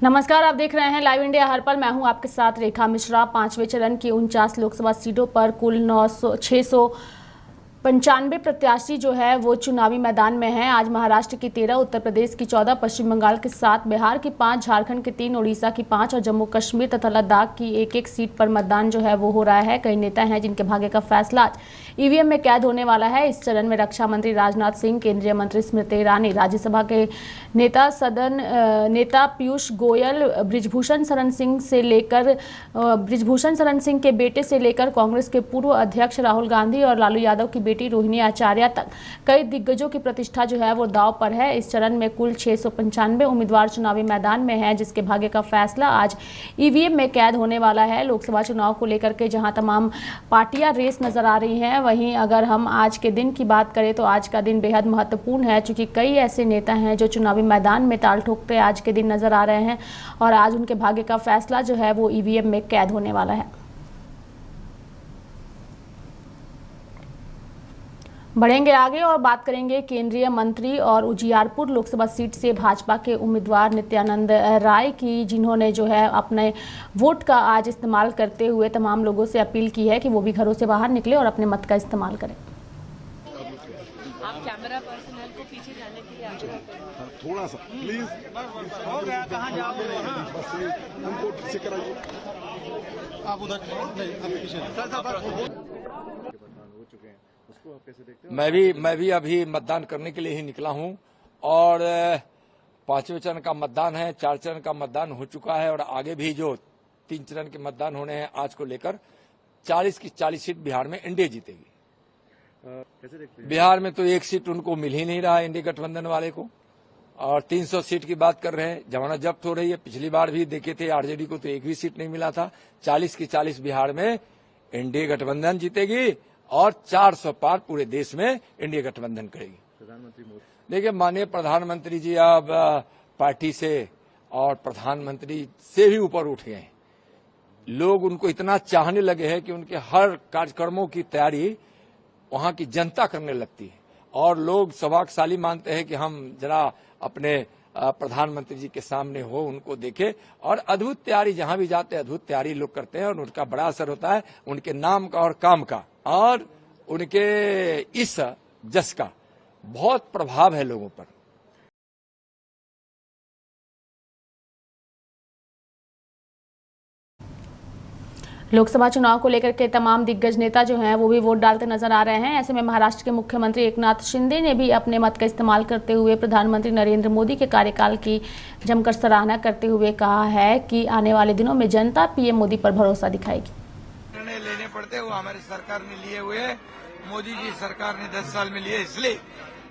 नमस्कार, आप देख रहे हैं लाइव इंडिया हर पल। मैं हूं आपके साथ रेखा मिश्रा। 5वें चरण की 49 लोकसभा सीटों पर कुल 695 प्रत्याशी जो है वो चुनावी मैदान में हैं। आज महाराष्ट्र की 13, उत्तर प्रदेश की 14, पश्चिम बंगाल की 7, बिहार की 5, झारखंड की 3, उड़ीसा की 5 और जम्मू कश्मीर तथा लद्दाख की एक सीट पर मतदान जो है वो हो रहा है। कई नेता हैं जिनके भाग्य का फैसला आज ईवीएम में कैद होने वाला है। इस चरण में रक्षा मंत्री राजनाथ सिंह, केंद्रीय मंत्री स्मृति ईरानी, राज्यसभा के नेता पीयूष गोयल, ब्रिजभूषण शरण सिंह के बेटे से लेकर कांग्रेस के पूर्व अध्यक्ष राहुल गांधी और लालू यादव की बेटी रोहिणी आचार्य तक कई दिग्गजों की प्रतिष्ठा जो है वो दांव पर है। इस चरण में कुल 695 उम्मीदवार चुनावी मैदान में हैं, जिसके भाग्य का फैसला आज ईवीएम में कैद होने वाला है। लोकसभा चुनाव को लेकर के जहां तमाम पार्टियां रेस नजर आ रही हैं, वहीं अगर हम आज के दिन की बात करें तो आज का दिन बेहद महत्वपूर्ण है, क्योंकि कई ऐसे नेता हैं जो चुनावी मैदान में ताल ठोकते आज के दिन नजर आ रहे हैं और आज उनके भाग्य का फैसला जो है वो ईवीएम में कैद होने वाला है। बढ़ेंगे आगे और बात करेंगे केंद्रीय मंत्री और उजियारपुर लोकसभा सीट से भाजपा के उम्मीदवार नित्यानंद राय की, जिन्होंने जो है अपने वोट का आज इस्तेमाल करते हुए तमाम लोगों से अपील की है कि वो भी घरों से बाहर निकले और अपने मत का इस्तेमाल करें। आप कैमरा पर्सनल को पीछे जाने के लिए आग्रह करें। थोड़ा सा प्लीज। हो गया, कहाँ जाओगे? हमको पीछे कराइए। आप उधर नहीं, आप पीछे। मैं भी अभी मतदान करने के लिए ही निकला हूं और 5वें चरण का मतदान है, 4 चरण का मतदान हो चुका है और आगे भी जो 3 चरण के मतदान होने हैं आज को लेकर 40 की 40 सीट बिहार में एनडीए जीतेगी। कैसे देखते हैं? बिहार में तो एक सीट उनको मिल ही नहीं रहा है एनडीए गठबंधन वाले को, और 300 सीट की बात कर रहे हैं। जमानत जब्त हो रही है। पिछली बार भी देखे थे आरजेडी को तो एक भी सीट नहीं मिला था। 40 की 40 बिहार में एनडीए गठबंधन जीतेगी और 400 पार पूरे देश में एनडीए गठबंधन करेगी। प्रधानमंत्री मोदी, देखिए माननीय प्रधानमंत्री जी अब पार्टी से और प्रधानमंत्री से भी ऊपर उठ गए हैं। लोग उनको इतना चाहने लगे हैं कि उनके हर कार्यक्रमों की तैयारी वहां की जनता करने लगती है और लोग सौभाग्यशाली मानते हैं कि हम जरा अपने प्रधानमंत्री जी के सामने हो, उनको देखे। और अद्भुत तैयारी, जहां भी जाते हैं अद्भुत तैयारी लोग करते हैं और उनका बड़ा असर होता है उनके नाम का और काम का, और उनके इस जस का बहुत प्रभाव है लोगों पर। लोकसभा चुनाव को लेकर के तमाम दिग्गज नेता जो हैं वो भी वोट डालते नजर आ रहे हैं। ऐसे में महाराष्ट्र के मुख्यमंत्री एकनाथ शिंदे ने भी अपने मत का इस्तेमाल करते हुए प्रधानमंत्री नरेंद्र मोदी के कार्यकाल की जमकर सराहना करते हुए कहा है कि आने वाले दिनों में जनता पीएम मोदी पर भरोसा दिखाएगी। निर्णय लेने पड़ते वो हमारी सरकार ने लिए हुए, मोदी जी सरकार ने 10 साल में लिए, इसलिए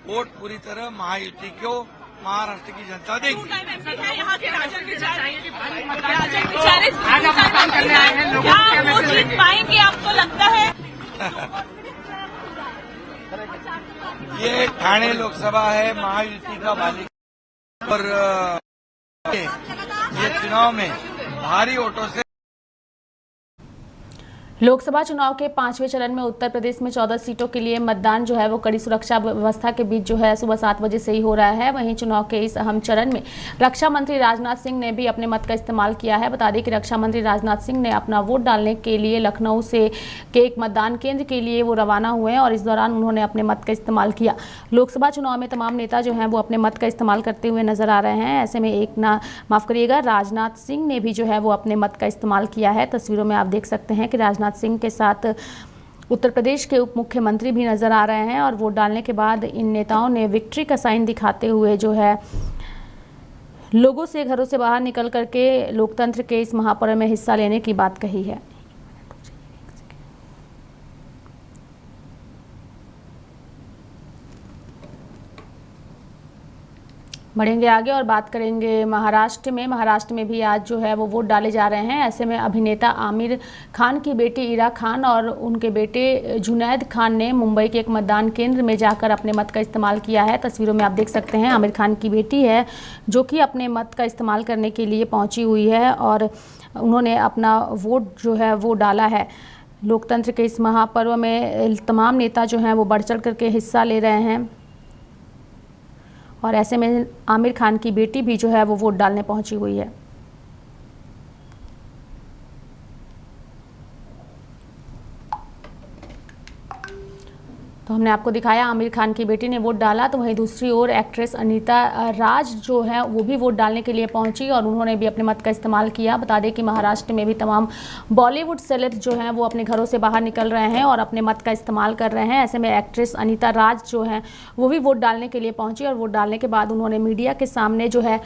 वोट पूरी तरह महायुति को महाराष्ट्र की जनता देगी। पाएंगे आपको लगता है? ये ठाणे लोकसभा है, महायुति का मालिक, और ये चुनाव में भारी वोटों से। लोकसभा चुनाव के 5वें चरण में उत्तर प्रदेश में 14 सीटों के लिए मतदान जो है वो कड़ी सुरक्षा व्यवस्था के बीच जो है सुबह 7 बजे से ही हो रहा है। वहीं चुनाव के इस अहम चरण में रक्षा मंत्री राजनाथ सिंह ने भी अपने मत का इस्तेमाल किया है। बता दें कि रक्षा मंत्री राजनाथ सिंह ने अपना वोट डालने के लिए लखनऊ से के एक मतदान केंद्र के लिए वो रवाना हुए और इस दौरान उन्होंने अपने मत का इस्तेमाल किया। लोकसभा चुनाव में तमाम नेता जो हैं वो अपने मत का इस्तेमाल करते हुए नजर आ रहे हैं। ऐसे में राजनाथ सिंह ने भी जो है वो अपने मत का इस्तेमाल किया है। तस्वीरों में आप देख सकते हैं कि राजनाथ सिंह के साथ उत्तर प्रदेश के उप मुख्यमंत्री भी नजर आ रहे हैं और वोट डालने के बाद इन नेताओं ने विक्ट्री का साइन दिखाते हुए जो है लोगों से घरों से बाहर निकल करके लोकतंत्र के इस महापर्व में हिस्सा लेने की बात कही है। बढ़ेंगे आगे और बात करेंगे महाराष्ट्र में भी आज जो है वो वोट डाले जा रहे हैं। ऐसे में अभिनेता आमिर खान की बेटी इरा खान और उनके बेटे जुनैद खान ने मुंबई के एक मतदान केंद्र में जाकर अपने मत का इस्तेमाल किया है। तस्वीरों में आप देख सकते हैं आमिर खान की बेटी है जो कि अपने मत का इस्तेमाल करने के लिए पहुंची हुई है और उन्होंने अपना वोट जो है वो डाला है। लोकतंत्र के इस महापर्व में तमाम नेता जो हैं वो बढ़ चढ़ करके हिस्सा ले रहे हैं और ऐसे में आमिर खान की बेटी भी जो है वो वोट डालने पहुंची हुई है। तो हमने आपको दिखाया आमिर खान की बेटी ने वोट डाला, तो वहीं दूसरी ओर एक्ट्रेस अनीता राज जो है वो भी वोट डालने के लिए पहुंची और उन्होंने भी अपने मत का इस्तेमाल किया। बता दें कि महाराष्ट्र में भी तमाम बॉलीवुड सेलेब्स जो हैं वो अपने घरों से बाहर निकल रहे हैं और अपने मत का इस्तेमाल कर रहे हैं। ऐसे में एक्ट्रेस अनीता राज जो है वो भी वोट डालने के लिए पहुंची और वोट डालने के बाद उन्होंने मीडिया के सामने जो है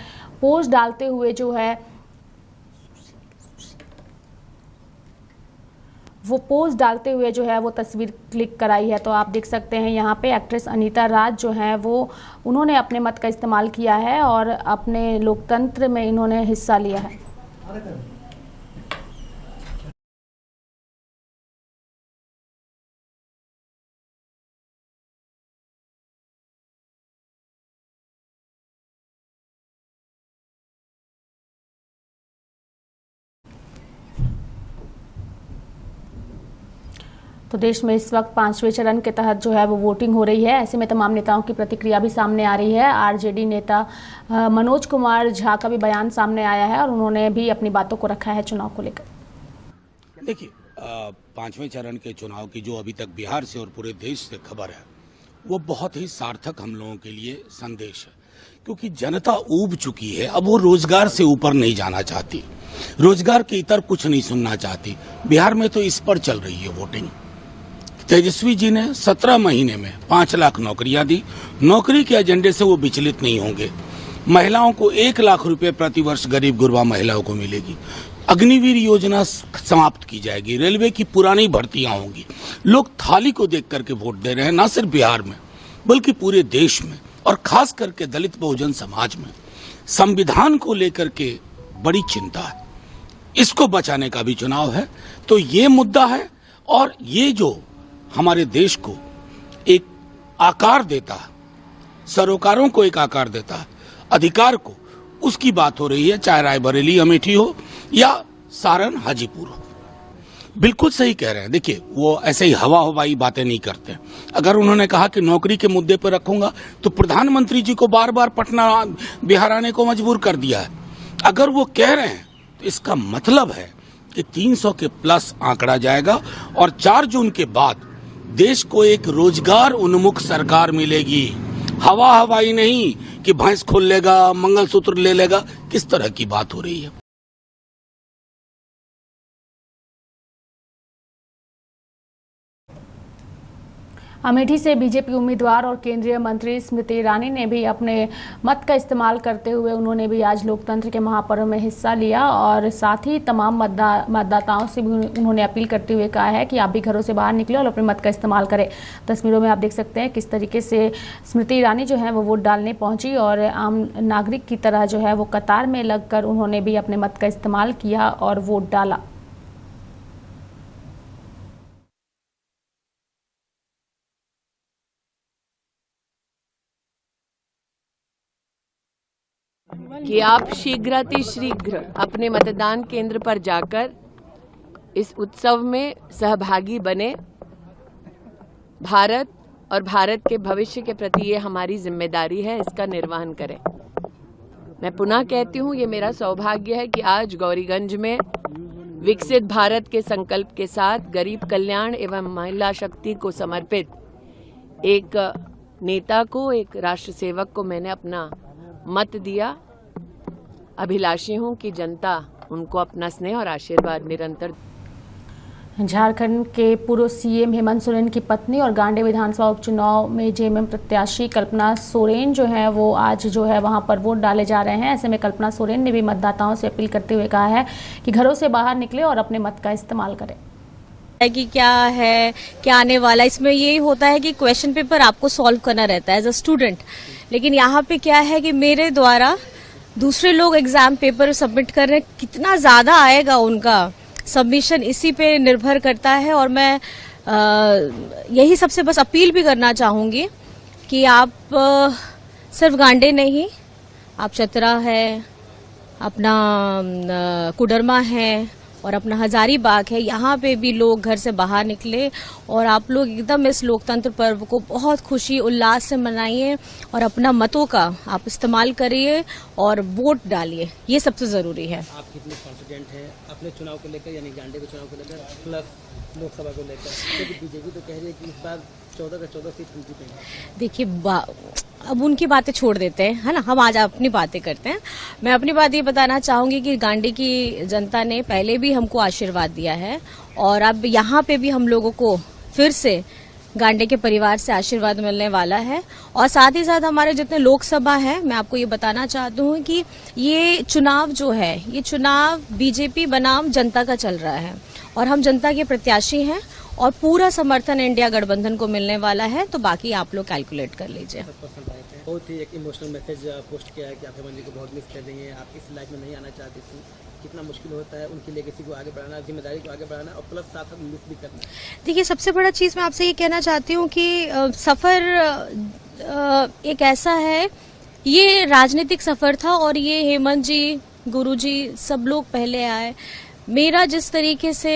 पोस्ट डालते हुए जो है वो तस्वीर क्लिक कराई है। तो आप देख सकते हैं यहाँ पे एक्ट्रेस अनीता राज जो है वो उन्होंने अपने मत का इस्तेमाल किया है और अपने लोकतंत्र में इन्होंने हिस्सा लिया है। तो देश में इस वक्त 5वें चरण के तहत जो है वो वोटिंग हो रही है। ऐसे में तमाम नेताओं की प्रतिक्रिया भी सामने आ रही है। आरजेडी नेता मनोज कुमार झा का भी बयान सामने आया है और उन्होंने भी अपनी बातों को रखा है चुनाव को लेकर। देखिए, 5वें चरण के चुनाव की जो अभी तक बिहार से और पूरे देश से खबर है वो बहुत ही सार्थक हम लोगों के लिए संदेश है, क्योंकि जनता ऊब चुकी है। अब वो रोजगार से ऊपर नहीं जाना चाहती, रोजगार के इतर कुछ नहीं सुनना चाहती। बिहार में तो इस पर चल रही है वोटिंग। तेजस्वी जी ने 17 महीने में 5 लाख नौकरियां दी। नौकरी के एजेंडे से वो विचलित नहीं होंगे। महिलाओं को 1 लाख रुपए प्रति वर्ष गरीब गुरबा महिलाओं को मिलेगी। अग्निवीर योजना समाप्त की जाएगी। रेलवे की पुरानी भर्तियां होंगी। लोग थाली को देख करके वोट दे रहे हैं, न सिर्फ बिहार में बल्कि पूरे देश में, और खास करके दलित बहुजन समाज में संविधान को लेकर के बड़ी चिंता है। इसको बचाने का भी चुनाव है। तो ये मुद्दा है और ये जो हमारे देश को एक आकार देता है, सरोकारों को एक आकार देता है, अधिकार को, उसकी बात हो रही है, चाहे रायबरेली अमेठी हो या सारण हाजीपुर हो। बिल्कुल सही कह रहे हैं। देखिए, वो ऐसे ही हवाई बातें नहीं करते। अगर उन्होंने कहा कि नौकरी के मुद्दे पर रखूंगा तो प्रधानमंत्री जी को बार बार पटना बिहार आने को मजबूर कर दिया है। अगर वो कह रहे हैं तो इसका मतलब है कि 300 के प्लस आंकड़ा जाएगा और 4 जून के बाद देश को एक रोजगार उन्मुख सरकार मिलेगी। हवाई नहीं कि भैंस खोल लेगा, मंगलसूत्र ले लेगा, किस तरह की बात हो रही है। अमेठी से बीजेपी उम्मीदवार और केंद्रीय मंत्री स्मृति ईरानी ने भी अपने मत का इस्तेमाल करते हुए उन्होंने भी आज लोकतंत्र के महापर्व में हिस्सा लिया और साथ ही तमाम मतदाताओं से भी उन्होंने अपील करते हुए कहा है कि आप भी घरों से बाहर निकले और अपने मत का इस्तेमाल करें। तस्वीरों में आप देख सकते हैं किस तरीके से स्मृति ईरानी जो है वो वोट डालने पहुंची और आम नागरिक की तरह जो है वो कतार में लगकर उन्होंने भी अपने मत का इस्तेमाल किया और वोट डाला। कि आप शीघ्रातिशीघ्र अपने मतदान केंद्र पर जाकर इस उत्सव में सहभागी बने। भारत और भारत के भविष्य के प्रति ये हमारी जिम्मेदारी है, इसका निर्वहन करें। मैं पुनः कहती हूँ, ये मेरा सौभाग्य है कि आज गौरीगंज में विकसित भारत के संकल्प के साथ गरीब कल्याण एवं महिला शक्ति को समर्पित एक नेता को, एक राष्ट्र सेवक को मैंने अपना मत दिया। अभिलाषी हूं कि जनता उनको अपना स्नेह और आशीर्वाद निरंतर। झारखंड के पूर्व सीएम हेमंत सोरेन की पत्नी और गांडे विधानसभा उपचुनाव में जेएमएम प्रत्याशी कल्पना सोरेन जो है वो आज जो है वहां पर वोट डाले जा रहे हैं। ऐसे में कल्पना सोरेन ने भी मतदाताओं से अपील करते हुए कहा है कि घरों से बाहर निकले और अपने मत का इस्तेमाल करें। कि क्या है, क्या आने वाला, इसमें यही होता है कि क्वेश्चन पेपर आपको सॉल्व करना रहता है एज अ स्टूडेंट। लेकिन यहाँ पे क्या है कि मेरे द्वारा दूसरे लोग एग्जाम पेपर सबमिट कर रहे हैं, कितना ज्यादा आएगा उनका सबमिशन इसी पे निर्भर करता है। और मैं यही सबसे बस अपील भी करना चाहूंगी कि आप सिर्फ गांडे नहीं, आप चतरा है, अपना कुडरमा है और अपना हजारीबाग है, यहाँ पे भी लोग घर से बाहर निकले और आप लोग एकदम इस लोकतंत्र पर्व को बहुत खुशी उल्लास से मनाइए और अपना मतों का आप इस्तेमाल करिए और वोट डालिए, ये सबसे जरूरी है। आप कितने कॉन्फिडेंट हैं अपने चुनाव को लेकर, यानी गांडे के चुनाव को लेकर प्लस लोकसभा को लेकर? क्योंकि बीजेपी तो कह रही है कि इस बार 14 का 14 सीट हम जीतेंगे। देखिए अब उनकी बातें छोड़ देते हैं, है ना, हम आज अपनी बातें करते हैं। मैं अपनी बात ये बताना चाहूंगी कि गांडी की जनता ने पहले भी हमको आशीर्वाद दिया है और अब यहाँ पे भी हम लोगों को फिर से गांडे के परिवार से आशीर्वाद मिलने वाला है। और साथ ही साथ हमारे जितने लोकसभा है, मैं आपको ये बताना चाहती हूँ कि ये चुनाव जो है, ये चुनाव बीजेपी बनाम जनता का चल रहा है और हम जनता के प्रत्याशी हैं और पूरा समर्थन इंडिया गठबंधन को मिलने वाला है। तो बाकी आप लोग कैलकुलेट कर लीजिए। बहुत ही एक इमोशनल मैसेज पोस्ट किया है कि आप हेमंत जी को बहुत मिस कर देंगे, आप इस लाइफ में नहीं आना चाहती थी। कितना मुश्किल होता है उनकी लेगेसी को आगे बढ़ाना, जिम्मेदारी को आगे बढ़ाना और प्लस साथ साथ मिस भी करना। देखिए, सबसे बड़ा चीज मैं आपसे ये कहना चाहती हूँ कि सफर एक ऐसा है, ये राजनीतिक सफर था और ये हेमंत जी, गुरु जी सब लोग पहले आए। मेरा जिस तरीके से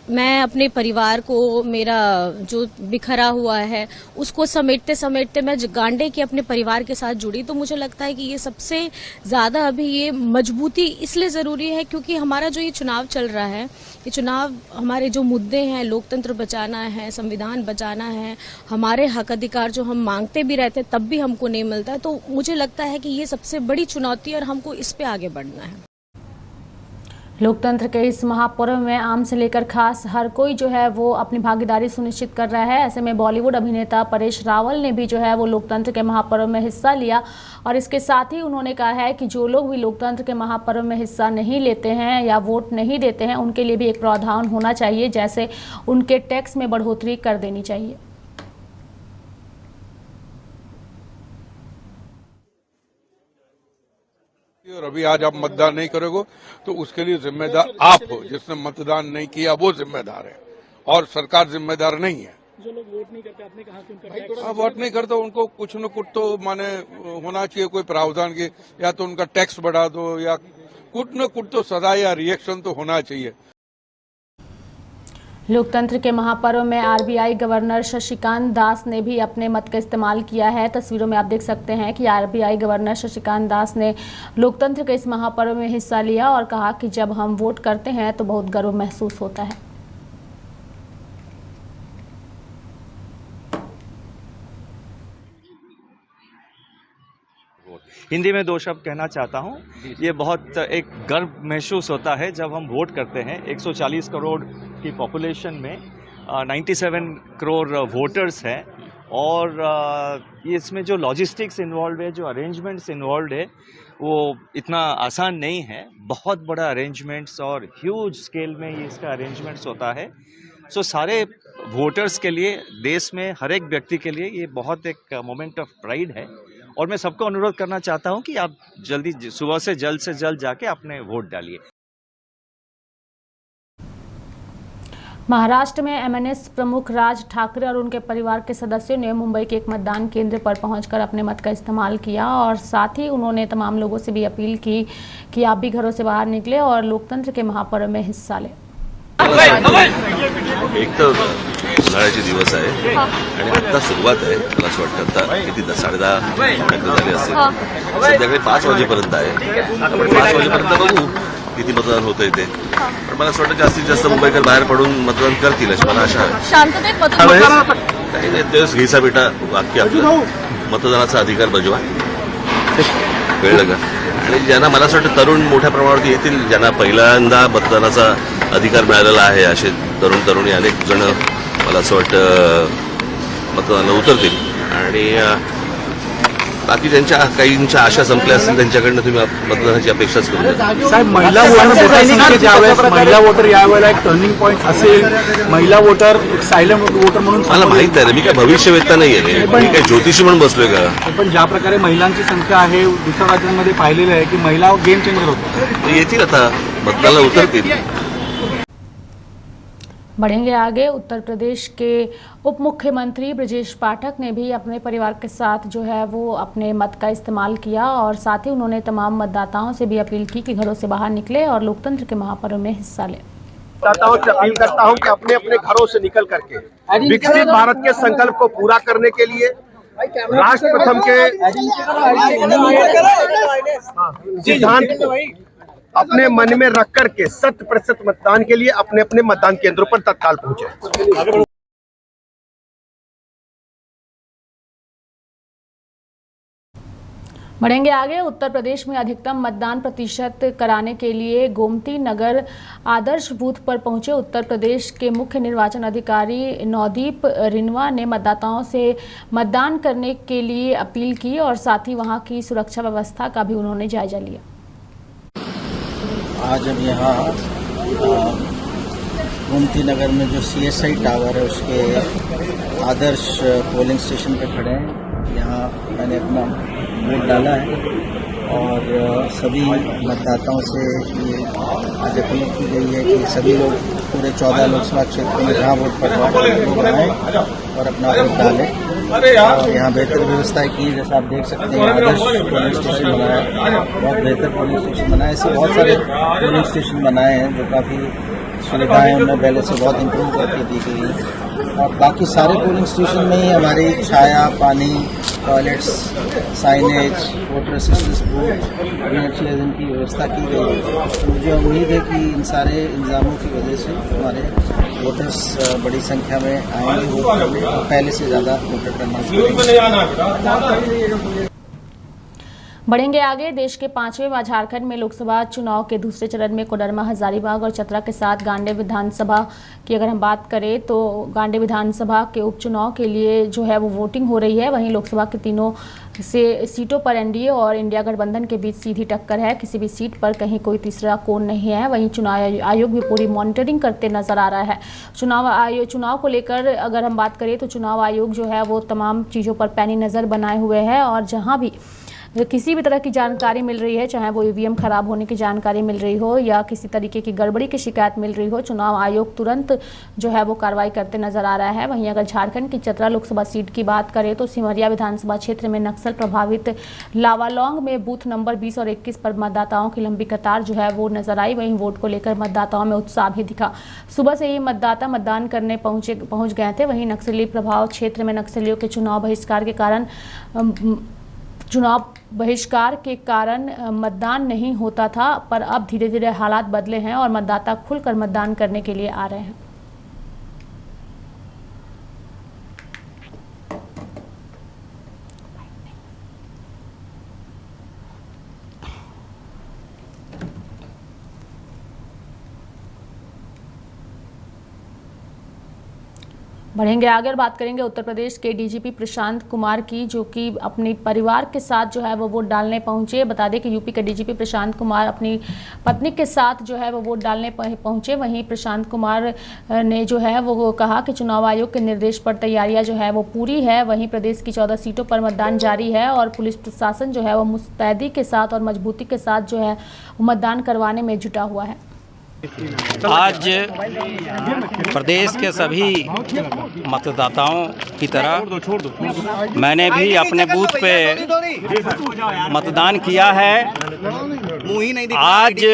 मैं अपने परिवार को, मेरा जो बिखरा हुआ है उसको समेटते समेटते मैं गांडे के अपने परिवार के साथ जुड़ी, तो मुझे लगता है कि ये सबसे ज्यादा अभी ये मजबूती इसलिए जरूरी है क्योंकि हमारा जो ये चुनाव चल रहा है, ये चुनाव हमारे जो मुद्दे हैं, लोकतंत्र बचाना है, संविधान बचाना है, हमारे हक अधिकार जो हम मांगते भी रहते हैं तब भी हमको नहीं मिलता है, तो मुझे लगता है कि ये सबसे बड़ी चुनौती है और हमको इस पे आगे बढ़ना है। लोकतंत्र के इस महापर्व में आम से लेकर खास हर कोई जो है वो अपनी भागीदारी सुनिश्चित कर रहा है। ऐसे में बॉलीवुड अभिनेता परेश रावल ने भी जो है वो लोकतंत्र के महापर्व में हिस्सा लिया और इसके साथ ही उन्होंने कहा है कि जो लोग भी लोकतंत्र के महापर्व में हिस्सा नहीं लेते हैं या वोट नहीं देते हैं उनके लिए भी एक प्रावधान होना चाहिए, जैसे उनके टैक्स में बढ़ोतरी कर देनी चाहिए। और अभी आज आप मतदान नहीं करोगे तो उसके लिए जिम्मेदार आप हो। जिसने मतदान नहीं किया वो जिम्मेदार है और सरकार जिम्मेदार नहीं है। जो लोग वोट नहीं करते, आपने कहा कि उनका वोट नहीं करते उनको कुछ न कुछ तो माने होना चाहिए, कोई प्रावधान की, या तो उनका टैक्स बढ़ा दो या कुछ न कुछ तो सजा या रिएक्शन तो होना चाहिए। लोकतंत्र के महापर्व में आरबीआई गवर्नर शशिकांत दास ने भी अपने मत का इस्तेमाल किया है। तस्वीरों में आप देख सकते हैं कि आरबीआई गवर्नर शशिकांत दास ने लोकतंत्र के इस महापर्व में हिस्सा लिया और कहा कि जब हम वोट करते हैं तो बहुत गर्व महसूस होता है। हिंदी में 2 शब्द कहना चाहता हूं। ये बहुत एक गर्व महसूस होता है जब हम वोट करते हैं। 140 करोड़ की पॉपुलेशन में 97 करोड़ वोटर्स हैं और इसमें जो लॉजिस्टिक्स इन्वॉल्व है, जो अरेंजमेंट्स इन्वॉल्व है, वो इतना आसान नहीं है। बहुत बड़ा अरेंजमेंट्स और ह्यूज स्केल में ये इसका अरेंजमेंट्स होता है। सो सारे वोटर्स के लिए, देश में हर एक व्यक्ति के लिए ये बहुत एक मोमेंट ऑफ प्राइड है और मैं सबको अनुरोध करना चाहता हूं कि आप जल्दी सुबह से जल्द जाके अपने वोट डालिए। महाराष्ट्र में एमएनएस प्रमुख राज ठाकरे और उनके परिवार के सदस्यों ने मुंबई के एक मतदान केंद्र पर पहुंचकर अपने मत का इस्तेमाल किया और साथ ही उन्होंने तमाम लोगों से भी अपील की कि आप भी घरों से बाहर निकले और लोकतंत्र के महापर्व में हिस्सा लें। एक तर उन्हाळ्याचे दिवस आहे आणि आता सुरुवात आहे। मला असं वाटतं आता किती 10:30 झाले असेल, संध्याकाळी 5 वाजेपर्यंत आहे। आपण 5 वाजेपर्यंत बघू किती मतदान होतंय ते, पण मला असं वाटतं जास्तीत जास्त मुंबईकर बाहेर पडून मतदान करतील अशी मला आशा आहे। शांततेत मतदान काही नाही, तेच घ्यायचा बेटा वाक्य आपलं, मतदानाचा अधिकार बजवा, कळलं का? आणि ज्यांना मला असं वाटतं तरुण मोठ्या प्रमाणावर येतील, ज्यांना पहिल्यांदा मतदानाचा अधिकार मिळालेला आहे, असे तरुण तरुणी अनेक जण मला असं वाटतं मतदानाला उतरतील आणि बाकी ज्यांच्या काहींच्या आशा संपल्या असतील त्यांच्याकडनं तुम्ही मतदानाची अपेक्षाच करू नका। साहेब, महिला वोटर ज्यावेळेस महिला वोटर यावेळेला एक टर्निंग पॉईंट असेल, महिला वोटर सायलेंट वोटर म्हणून मला माहित आहे, मी काय भविष्यवेत्ता नाहीये, मी काय ज्योतिषी म्हणून बसलोय का? पण ज्या प्रकारे महिलांची संख्या आहे दुसऱ्या राज्यांमध्ये पाहिलेलं आहे की महिला गेम चेंजर होतात, येतील आता मतदानाला उतरतील। बढ़ेंगे आगे। उत्तर प्रदेश के उप मुख्यमंत्री ब्रजेश पाठक ने भी अपने परिवार के साथ जो है वो अपने मत का इस्तेमाल किया और साथ ही उन्होंने तमाम मतदाताओं से भी अपील की कि घरों से बाहर निकले और लोकतंत्र के महापर्व में हिस्सा लें। मतदाताओं से अपील करता हूं कि अपने अपने घरों से निकल करके विकसित भारत के संकल्प को पूरा करने के लिए राष्ट्र प्रथम के सिद्धांत को अपने मन में रख करके 100% मतदान के लिए अपने अपने मतदान केंद्रों पर तत्काल पहुंचे। बढ़ेंगे आगे। उत्तर प्रदेश में अधिकतम मतदान प्रतिशत कराने के लिए गोमती नगर आदर्श बूथ पर पहुंचे उत्तर प्रदेश के मुख्य निर्वाचन अधिकारी नवदीप रिनवा ने मतदाताओं से मतदान करने के लिए अपील की और साथ ही वहां की सुरक्षा व्यवस्था का भी उन्होंने जायजा लिया। आज हम यहाँ गोमती नगर में जो CSI टावर है उसके आदर्श पोलिंग स्टेशन पर खड़े हैं। यहाँ मैंने अपना वोट डाला है और सभी मतदाताओं से ये आज अपील की गई है कि सभी लोग पूरे 14 लोकसभा क्षेत्र में जहाँ वोट पड़ता है लोग आएँ और अपना वोट डालें। और यहाँ बेहतर व्यवस्थाएं की, जैसा आप देख सकते हैं आदर्श पोलिंग स्टेशन बनाया है, बहुत बेहतर पोलिंग स्टेशन बनाया है। ऐसे बहुत सारे पोलिंग स्टेशन बनाए हैं जो काफ़ी सुविधाएं उनमें पहले से बहुत इम्प्रूव करके दी गई है। और बाकी सारे पोलिंग स्टेशन में ही हमारी छाया, पानी, toilets, signage, voter assistance booth, wheelchair की व्यवस्था की गई है। तो मुझे उम्मीद है कि इन सारे इंतजामों की वजह से हमारे वोटर्स बड़ी संख्या में आएंगे वोट करने और पहले से ज़्यादा वोटर करना। बढ़ेंगे आगे। देश के 5वें व झारखंड में लोकसभा चुनाव के दूसरे चरण में कोडरमा, हजारीबाग और चतरा के साथ गांडे विधानसभा की अगर हम बात करें तो गांडे विधानसभा के उपचुनाव के लिए जो है वो वोटिंग हो रही है। वहीं लोकसभा के तीनों से सीटों पर एनडीए और इंडिया गठबंधन के बीच सीधी टक्कर है। किसी भी सीट पर कहीं कोई तीसरा कोण नहीं है। वहीं चुनाव आयोग भी पूरी मॉनिटरिंग करते नजर आ रहा है। चुनाव को लेकर अगर हम बात करें तो चुनाव आयोग जो है वो तमाम चीज़ों पर पैनी नज़र बनाए हुए है और जहाँ भी किसी भी तरह की जानकारी मिल रही है, चाहे वो ईवीएम खराब होने की जानकारी मिल रही हो या किसी तरीके की गड़बड़ी की शिकायत मिल रही हो, चुनाव आयोग तुरंत जो है वो कार्रवाई करते नजर आ रहा है। वहीं अगर झारखंड की चतरा लोकसभा सीट की बात करें तो सिमरिया विधानसभा क्षेत्र में नक्सल प्रभावित लावालौंग में बूथ नंबर 20 और 21 पर मतदाताओं की लंबी कतार जो है वो नजर आई। वहीं वोट को लेकर मतदाताओं में उत्साह भी दिखा। सुबह से ही मतदाता मतदान करने पहुंच गए थे। वहीं नक्सली प्रभाव क्षेत्र में नक्सलियों के चुनाव बहिष्कार के कारण मतदान नहीं होता था, पर अब धीरे धीरे हालात बदले हैं और मतदाता खुलकर मतदान करने के लिए आ रहे हैं। बढ़ेंगे आगे और बात करेंगे उत्तर प्रदेश के डीजीपी प्रशांत कुमार की, जो कि अपने परिवार के साथ जो है वो वोट डालने पहुंचे। बता दें कि यूपी के डीजीपी प्रशांत कुमार अपनी पत्नी के साथ जो है वो वोट डालने पहुंचे। वहीं प्रशांत कुमार ने जो है वो कहा कि चुनाव आयोग के निर्देश पर तैयारियां जो है वो पूरी है। वहीं प्रदेश की 14 सीटों पर मतदान जारी है और पुलिस प्रशासन जो है वो मुस्तैदी के साथ और मजबूती के साथ जो है मतदान करवाने में जुटा हुआ है। आज प्रदेश के सभी मतदाताओं की तरह मैंने भी अपने बूथ पे मतदान किया है। आज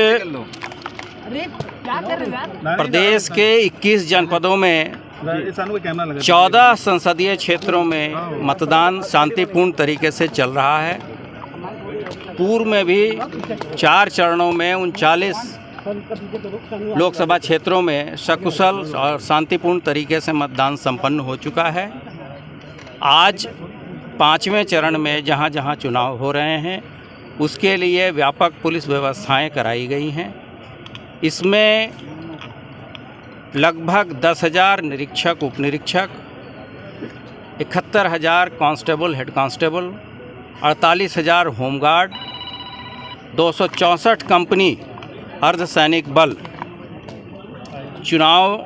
प्रदेश के 21 जनपदों में 14 संसदीय क्षेत्रों में मतदान शांतिपूर्ण तरीके से चल रहा है। पूर्व में भी 4 चरणों में 39 लोकसभा क्षेत्रों में सकुशल और शांतिपूर्ण तरीके से मतदान संपन्न हो चुका है। आज 5वें चरण में जहां जहां चुनाव हो रहे हैं उसके लिए व्यापक पुलिस व्यवस्थाएं कराई गई हैं। इसमें लगभग 10,000 निरीक्षक, उप निरीक्षक, 71,000 constable, head constable, 48,000 home guard, 264 company अर्धसैनिक बल चुनाव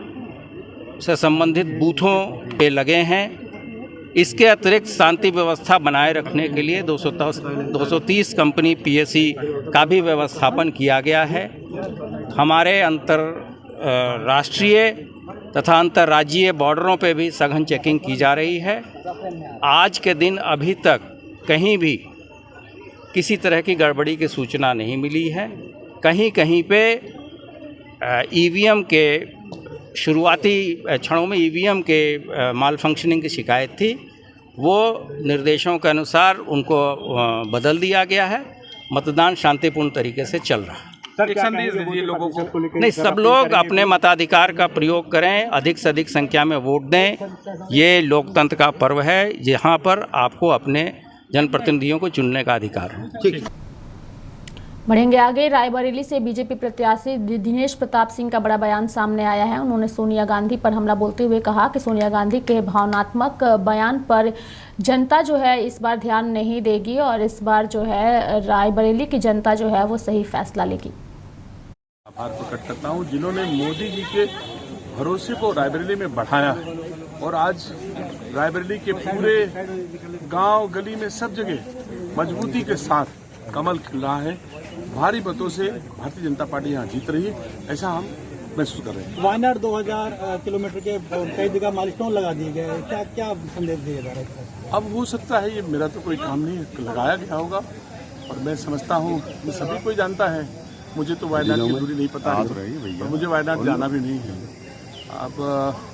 से संबंधित बूथों पे लगे हैं। इसके अतिरिक्त शांति व्यवस्था बनाए रखने के लिए 230 कंपनी पीएसी का भी व्यवस्थापन किया गया है। हमारे राष्ट्रीय तथा अंतर्राज्यीय बॉर्डरों पे भी सघन चेकिंग की जा रही है। आज के दिन अभी तक कहीं भी किसी तरह की गड़बड़ी की सूचना नहीं मिली है। कहीं कहीं पे ईवीएम के शुरुआती क्षणों में ईवीएम के माल फंक्शनिंग की शिकायत थी, वो निर्देशों के अनुसार उनको बदल दिया गया है। मतदान शांतिपूर्ण तरीके से चल रहा है। सर, क्या संदेश दीजिए लोगों को? नहीं, सब लोग अपने मताधिकार का प्रयोग करें, अधिक से अधिक संख्या में वोट दें। ये लोकतंत्र का पर्व है, जहाँ पर आपको अपने जनप्रतिनिधियों को चुनने का अधिकार है। बढ़ेंगे आगे। रायबरेली से बीजेपी प्रत्याशी दिनेश प्रताप सिंह का बड़ा बयान सामने आया है। उन्होंने सोनिया गांधी पर हमला बोलते हुए कहा कि सोनिया गांधी के भावनात्मक बयान पर जनता जो है इस बार ध्यान नहीं देगी और इस बार जो है रायबरेली की जनता जो है वो सही फैसला लेगी। आभार प्रकट करता हूं जिन्होंने मोदी जी के भरोसे को रायबरेली में बढ़ाया और आज रायबरेली के पूरे गांव गली में सब जगह मजबूती के साथ कमल खिल रहा है। भारी मतों से भारतीय जनता पार्टी यहाँ जीत रही है, ऐसा हम महसूस कर रहे हैं। वायनाड 2000 किलोमीटर के कई जगह माइलस्टोन लगा दिए गए, क्या संदेश दिया जा रहा है? अब हो सकता है, ये मेरा तो कोई काम नहीं है, लगाया गया होगा और मैं समझता हूँ ये सभी कोई जानता है। मुझे तो वायनाड की दूरी नहीं पता है और मुझे वायनाड जाना भी नहीं है। अब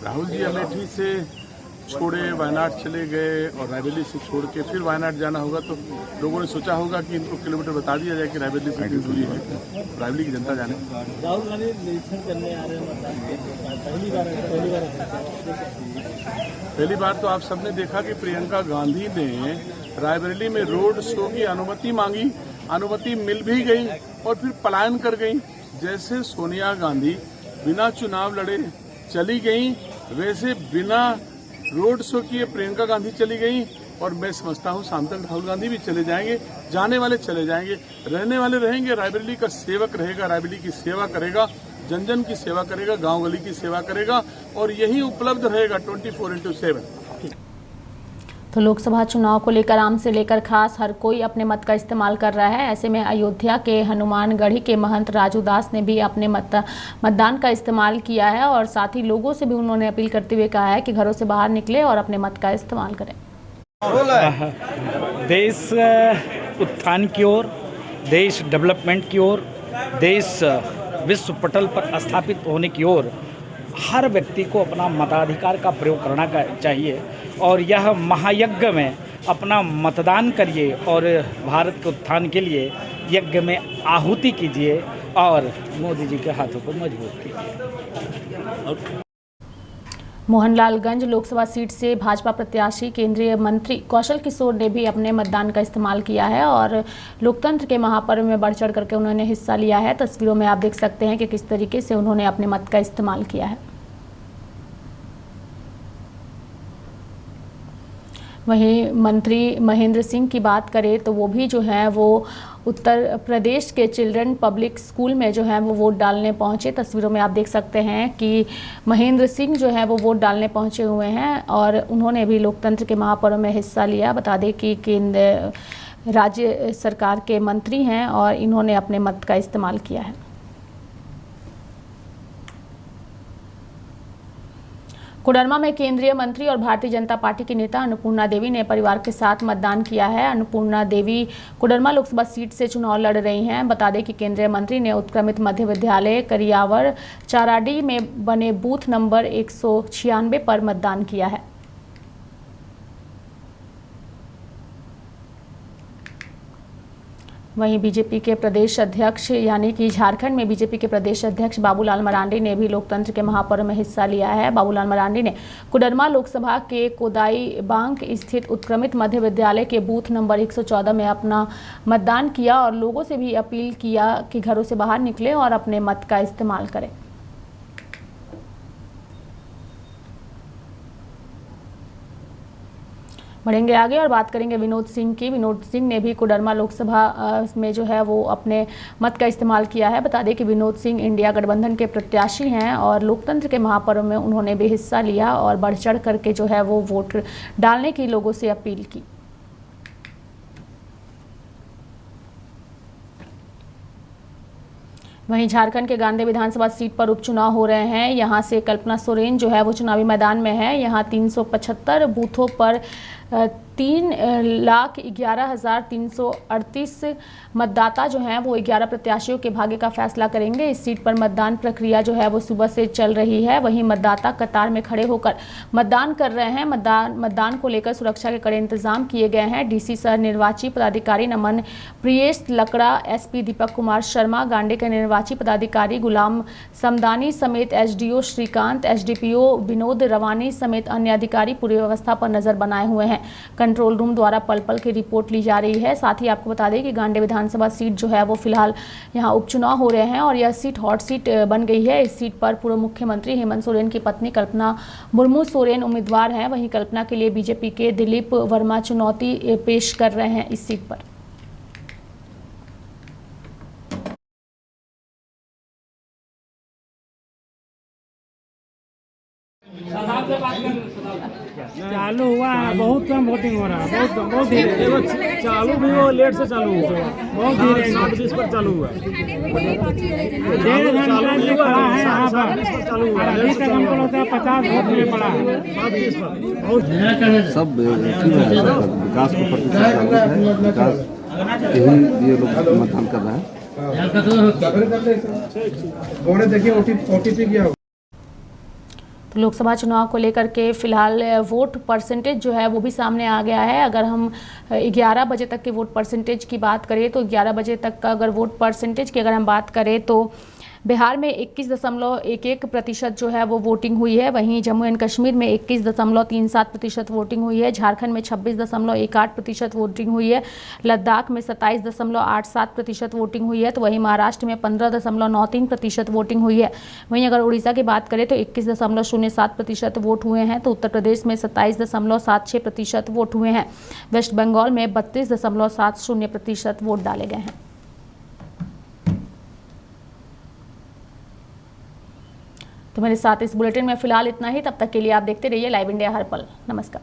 राहुल जी अमेठी से छोड़े वायनाड चले गए और रायबरेली से छोड़ के फिर वायनाड जाना होगा तो लोगों ने सोचा होगा कि इनको किलोमीटर बता दिया जाए कि रायबरेली से कितनी दूरी है। रायबरेली की जनता जाने। राहुल गांधी निरीक्षण करने आ रहे हैं, पहली बार तो आप सबने देखा कि प्रियंका गांधी ने रायबरेली में रोड शो की अनुमति मांगी, अनुमति मिल भी गई और फिर पलायन कर गई। जैसे सोनिया गांधी बिना चुनाव लड़े चली गई, वैसे बिना रोड शो किए प्रियंका गांधी चली गई और मैं समझता हूं शाम तक राहुल गांधी भी चले जाएंगे। जाने वाले चले जाएंगे, रहने वाले रहेंगे। रायबरेली का सेवक रहेगा, रायबरेली की सेवा करेगा, जन जन की सेवा करेगा, गांव गली की सेवा करेगा और यही उपलब्ध रहेगा 24/7। तो लोकसभा चुनाव को लेकर आम से लेकर खास हर कोई अपने मत का इस्तेमाल कर रहा है। ऐसे में अयोध्या के हनुमानगढ़ी के महंत राजू दास ने भी अपने मतदान का इस्तेमाल किया है और साथ ही लोगों से भी उन्होंने अपील करते हुए कहा है कि घरों से बाहर निकले और अपने मत का इस्तेमाल करें। देश उत्थान की ओर, देश डेवलपमेंट की ओर, देश विश्व पटल पर स्थापित होने की ओर हर व्यक्ति को अपना मताधिकार का प्रयोग करना चाहिए और यह महायज्ञ में अपना मतदान करिए और भारत के उत्थान के लिए यज्ञ में आहुति कीजिए और मोदी जी के हाथों को मजबूत कीजिए। मोहनलालगंज लोकसभा सीट से भाजपा प्रत्याशी केंद्रीय मंत्री कौशल किशोर ने भी अपने मतदान का इस्तेमाल किया है और लोकतंत्र के महापर्व में बढ़ चढ़ करके उन्होंने हिस्सा लिया है। तस्वीरों में आप देख सकते हैं कि किस तरीके से उन्होंने अपने मत का इस्तेमाल किया है। वहीं मंत्री महेंद्र सिंह की बात करें तो वो भी जो है वो उत्तर प्रदेश के चिल्ड्रन पब्लिक स्कूल में जो है वो वोट डालने पहुंचे। तस्वीरों में आप देख सकते हैं कि महेंद्र सिंह जो है वो वोट डालने पहुंचे हुए हैं और उन्होंने भी लोकतंत्र के महापर्व में हिस्सा लिया। बता दें कि केंद्र राज्य सरकार के मंत्री हैं और इन्होंने अपने मत का इस्तेमाल किया है। कोडरमा में केंद्रीय मंत्री और भारतीय जनता पार्टी की नेता अन्नपूर्णा देवी ने परिवार के साथ मतदान किया है। अन्नपूर्णा देवी कोडरमा लोकसभा सीट से चुनाव लड़ रही हैं। बता दें कि केंद्रीय मंत्री ने उत्क्रमित मध्य विद्यालय करियावर चाराडी में बने बूथ नंबर 196 पर मतदान किया है। वहीं बीजेपी के प्रदेश अध्यक्ष यानी कि झारखंड में बीजेपी के प्रदेश अध्यक्ष बाबूलाल मरांडी ने भी लोकतंत्र के महापर्व में हिस्सा लिया है। बाबूलाल मरांडी ने कोडरमा लोकसभा के कोदाईबांग स्थित उत्क्रमित मध्य विद्यालय के बूथ नंबर 114 में अपना मतदान किया और लोगों से भी अपील किया कि घरों से बाहर निकलें और अपने मत का इस्तेमाल करें। बढ़ेंगे आगे और बात करेंगे विनोद सिंह की। विनोद सिंह ने भी कोडरमा लोकसभा में जो है वो अपने मत का इस्तेमाल किया है। बता दें कि विनोद सिंह इंडिया गठबंधन के प्रत्याशी हैं और लोकतंत्र के महापर्व में उन्होंने भी हिस्सा लिया और बढ़ चढ़ करके जो है वो वोट डालने की लोगों से अपील की। वहीं झारखंड के गांधी विधानसभा सीट पर उपचुनाव हो रहे हैं। यहां से कल्पना सोरेन जो है वो चुनावी मैदान में है। यहां 375 बूथों पर 3,11,338 मतदाता जो हैं वो 11 प्रत्याशियों के भाग्य का फैसला करेंगे। इस सीट पर मतदान प्रक्रिया जो है वो सुबह से चल रही है। वहीं मतदाता कतार में खड़े होकर मतदान कर रहे हैं। मतदान को लेकर सुरक्षा के कड़े इंतजाम किए गए हैं। डीसी सह निर्वाची पदाधिकारी नमन प्रियेश लकड़ा, एसपी दीपक कुमार शर्मा, गांडे के निर्वाची पदाधिकारी गुलाम समदानी समेत एसडीओ श्रीकांत, एसडीपीओ विनोद रवानी समेत अन्य अधिकारी पूरी व्यवस्था पर नजर बनाए हुए हैं। कंट्रोल रूम द्वारा पल पल की रिपोर्ट ली जा रही है। साथ ही आपको बता दें कि गांडे विधानसभा सीट जो है वो फिलहाल यहाँ उपचुनाव हो रहे हैं और यह सीट हॉट सीट बन गई है। इस सीट पर पूर्व मुख्यमंत्री हेमंत सोरेन की पत्नी कल्पना मुर्मू सोरेन उम्मीदवार हैं। वहीं कल्पना के लिए बीजेपी के दिलीप वर्मा चुनौती पेश कर रहे हैं इस सीट पर। चालू हुआ है, बहुत कम वोटिंग हो रहा है, बहुत धीरे। चालू भी वो लेट से चालू हुआ, बहुत धीरे 7:20 पर चालू हुआ। 1.5 घंटा से खड़ा है यहाँ पर, चालू हुआ। अभी तक हमको लगता है 50 वोट में पड़ा है 7:20 पर। बहुत सब विकास को विकास यही ये लोग मतदान कर रहे हैं। देखिए OTP क्या हो। तो लोकसभा चुनाव को लेकर के फिलहाल वोट परसेंटेज जो है वो भी सामने आ गया है। अगर हम 11 बजे तक के वोट परसेंटेज की बात करें तो 11 बजे तक का अगर वोट परसेंटेज की अगर हम बात करें तो बिहार में 21.11% जो है वो वोटिंग हुई है। वहीं जम्मू एंड कश्मीर में 21.37% वोटिंग हुई है। झारखंड में 26.18% वोटिंग हुई है। लद्दाख में 27.87% वोटिंग हुई है। तो वहीं महाराष्ट्र में 15.93% वोटिंग हुई है। वहीं अगर उड़ीसा की बात करें तो 21.07% वोट हुए हैं। तो उत्तर प्रदेश में 27.76% वोट हुए हैं। वेस्ट बंगाल में 32.70% वोट डाले गए हैं। तो मेरे साथ इस बुलेटिन में फिलहाल इतना ही। तब तक के लिए आप देखते रहिए लाइव इंडिया हर पल। नमस्कार।